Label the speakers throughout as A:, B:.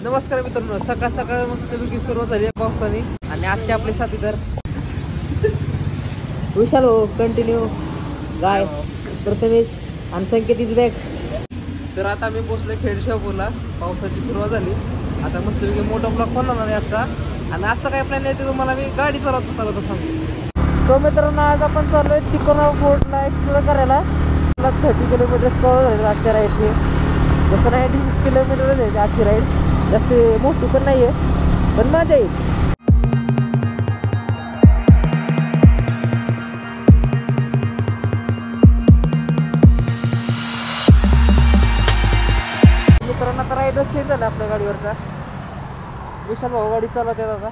A: नमस्कार मित्रांनो, सकाळ सकाळ मस्तपैकी सुरुवात झाली आहे पावसाने आणि आजचे आपले साथीदार विशाल हो कंटिन्यू गाय प्रथमेश आणि संकेत इज बॅक. तर आता मी पोहोचलोय खेड शाहपूरला. पावसाची सुरुवात झाली. आता मस्तपैकी मोठा ब्लॉग बनवणार आहे आजचा. आणि आजचा काय प्लॅन आहे ते तुम्हाला मी गाडी चालवता सांगतो. तो मित्रांनो आज आपण चाललोय तिकोना फोर्टला एक्सप्लोर करायला. 30 किलोमीटर कव्हर झाले आजच्या राईडचे. जसं 96 किलोमीटर जायचे आजची राईड. जास्त मोठी पण नाही आहे, पण मजा येईल. मित्रांनो आता राईडच चेंज झाला आपल्या गाडीवरचा. विशाल भाऊ गाडी चालवत आहेत आता.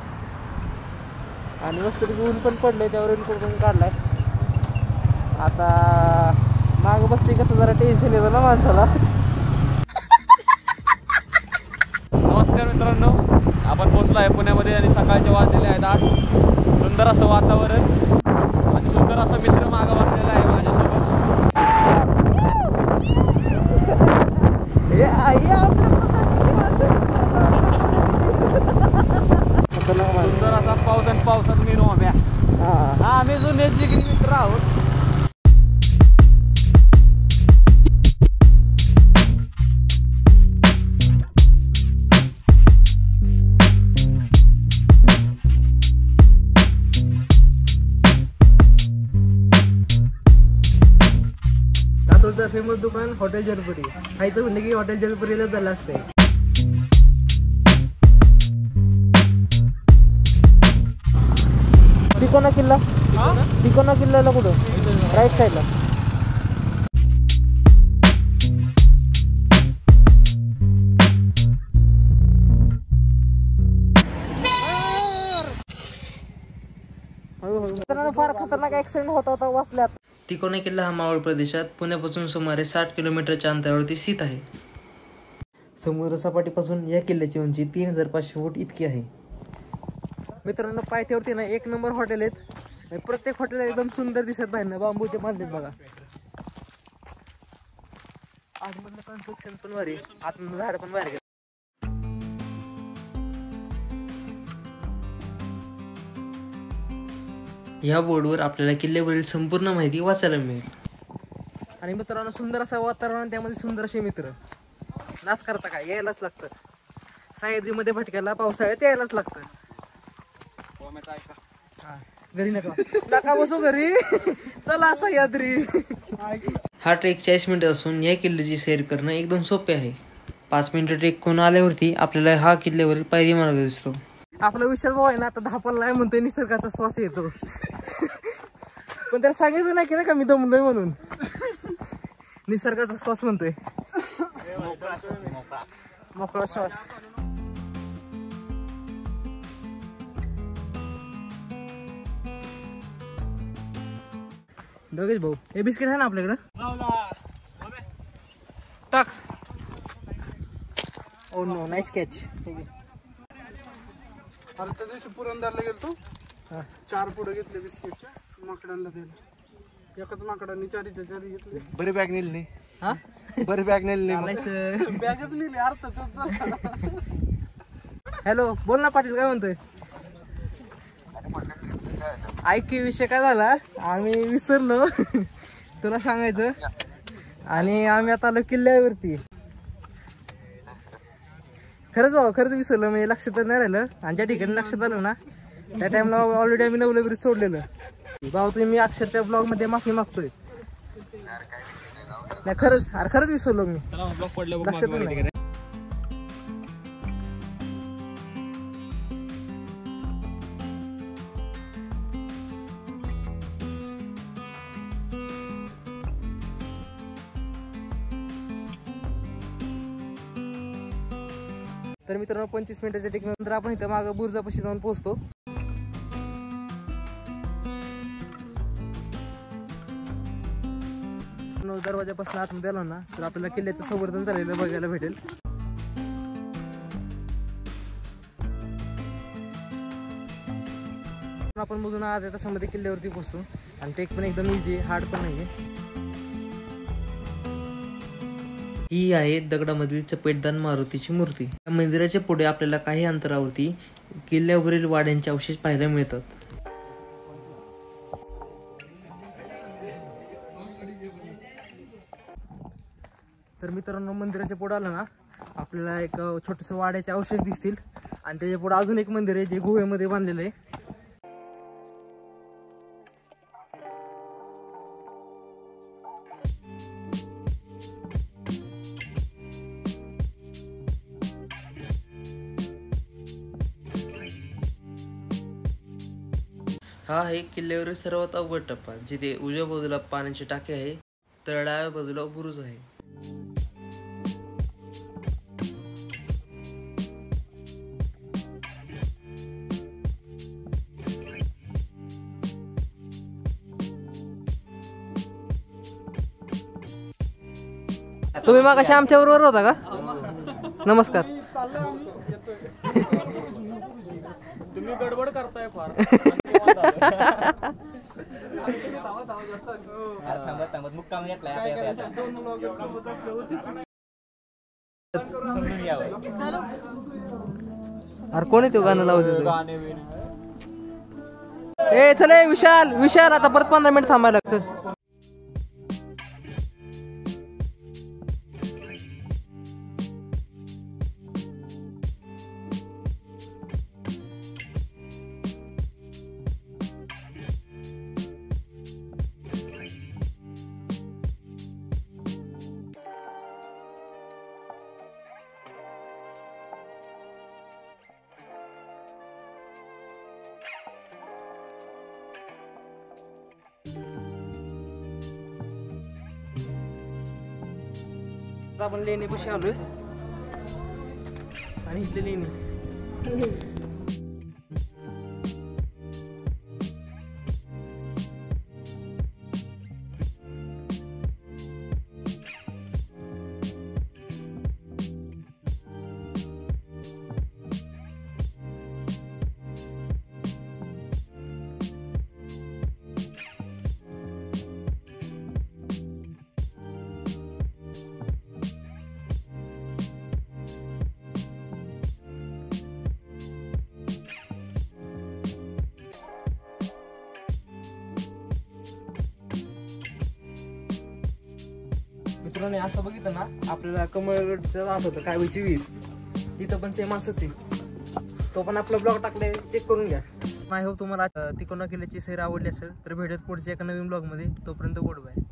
A: आणि मस्तपैकी ऊन पण पडलंय, त्यावर रेनकोट पण काढलाय. आता माग बसते कसं जरा टेन्शन येतं ना माणसाला.
B: नमस्कार मित्रांनो, आपण पोहोचलो आहे पुण्यामध्ये आणि सकाळचे वाजलेले आहेत 8. सुंदर असं वातावरण आणि सुंदर असा मित्र मागं वाटलेला आहे माझ्यासोबत. सुंदर असा पाऊस आणि पावसात मी रोम्या. हा आम्ही जुने जिगरी मित्र आहोत.
A: फेमस दुकान हॉटेल जलपुरी. खायचं म्हणजे की हॉटेल जलपुरीला झालं असतंय. तिकोना किल्ला, तिकोना किल्ल्याला कुठं? राईट साईडला. फार खतरनाक ऍक्सिडेंट होता वाचल्यात. तिकोना किल्ला हा मावळ प्रदेशात पुण्यापासून सुमारे 60 किलोमीटरच्या अंतरावरती स्थित आहे. समुद्र सपाटीपासून या किल्ल्याची उंची 3500 फूट इतकी आहे. मित्रांनो पायथ्यावरती ना एक नंबर हॉटेल आहेत. प्रत्येक हॉटेल एकदम सुंदर दिसत बाहेर बांबूचे बांधलेत बघा. आतमधलं कन्स्ट्रक्शन पण भारी, आतमधलं झाड पण भारी. या बोर्डवर आपल्याला किल्ल्यावरील संपूर्ण माहिती वाचायला मिळेल. आणि मित्रांनो सुंदर असं वातावरण, त्यामध्ये सुंदर असे मित्र. नाच करता काय, यायलाच लागतं. सह्याद्रीमध्ये भटक्याला पावसाळ्यात यायलाच लागतं. घरी नका बसू घरी. चला सह्याद्री. हा ट्रेक 40 मिनिटं असून या किल्ल्याची सैर करणं एकदम सोपे आहे. 5 मिनिटं ट्रेक करून आल्यावरती आपल्याला हा किल्ल्यावरील पायरी मार्ग दिसतो. आपला विशाल भाऊ आहे ना आता 10 पल्ला आहे म्हणतोय, निसर्गाचा श्वास येतो. पण त्याला सांगायचं नाही की ना का मी दमलोय म्हणून. निसर्गाचा श्वास म्हणतोय, मोकळा श्वास. दोघेच भाऊ. हे बिस्किट आहे ना आपल्याकडं, टाक. Oh no, nice catch.
C: अरे त्या दिवशी पुरंदरला गेलतो, 4 पुढे घेतले बिस्किटच्या. माकडांना दिले. एकच माकडांनी 4च्या 4 घेतले.
B: बरी बॅग नेली नाही.
A: हा
B: बरी बॅग नेली
C: बॅगच नेली अर्थ.
A: हॅलो बोल ना पाटील, काय म्हणतोय? ऐक की विषय काय झाला, आम्ही विसरलो तुला सांगायचं. आणि आम्ही आता आलो किल्ल्यावरती. खरंच भाऊ, खरंच विसरलो. म्हणजे लक्षात नाही राहिलं. आणि ज्या ठिकाणी लक्षात आलं ना त्या टाइमला ऑलरेडी आम्ही नवलं ब्रिज सोडलेलं. भाऊ तुम्ही मी अक्षरच्या ब्लॉग मध्ये माफी मागतोय. नाही खरंच विसरलो मी. लक्षात नाही. तर मित्रांनो 25 मिनिटाच्या टेकनंतर आपण इथं मागं बुर्जापाशी जाऊन पोहोचतो. दरवाजापासून आतमध्ये आलो ना तर आपल्याला किल्ल्याचं संवर्धन झालेलं बघायला भेटेल. आपण बघून अर्ध्या तासामध्ये किल्ल्यावरती पोहोचतो. आणि ट्रेक पण एकदम इझी आहे, हार्ड पण नाही आहे. ही आहे दगडामधील चपेटदान मारुतीची मूर्ती. या मंदिराच्या पुढे आपल्याला काही अंतरावरती किल्ल्यावरील वाड्यांचे अवशेष पाहायला मिळतात. तर मित्रांनो, मंदिराच्या पुढे आलं ना आपल्याला एक छोटस वाड्याचे अवशेष दिसतील आणि त्याच्या पुढे अजून एक मंदिर आहे जे गुहेमध्ये बांधलेलं आहे. हा आहे किल्ल्यावरील सर्वात अवघड टप्पा, जिथे उजव्या बाजूला पाण्याची टाकी आहे तर डाव्या बाजूला बुरुज आहे. तुम्ही मागाशी आमच्या बरोबर होता का? नमस्कार.
B: तुम्ही गडबड करताय फार.
A: अरे कोण आहे तो गाणं लावतो? ए चले विशाल विशाल, आता परत 15 मिनिट थांबायला लागतं. आपण लेणी पशी आलोय आणि इथली लेणी मित्रांनो, असं बघितलं ना आपल्याला कमळगडचं आठवतं काय व्हायची विहीर, तिथं पण सेम असंच आहे. तो पण आपला ब्लॉग टाकलाय, चेक करून घ्या. आय होप तुम्हाला तिकोना किल्ल्याची सैर आवडली असेल तर भेटत पुढच्या एका नवीन ब्लॉग मध्ये. तोपर्यंत गुड बाय.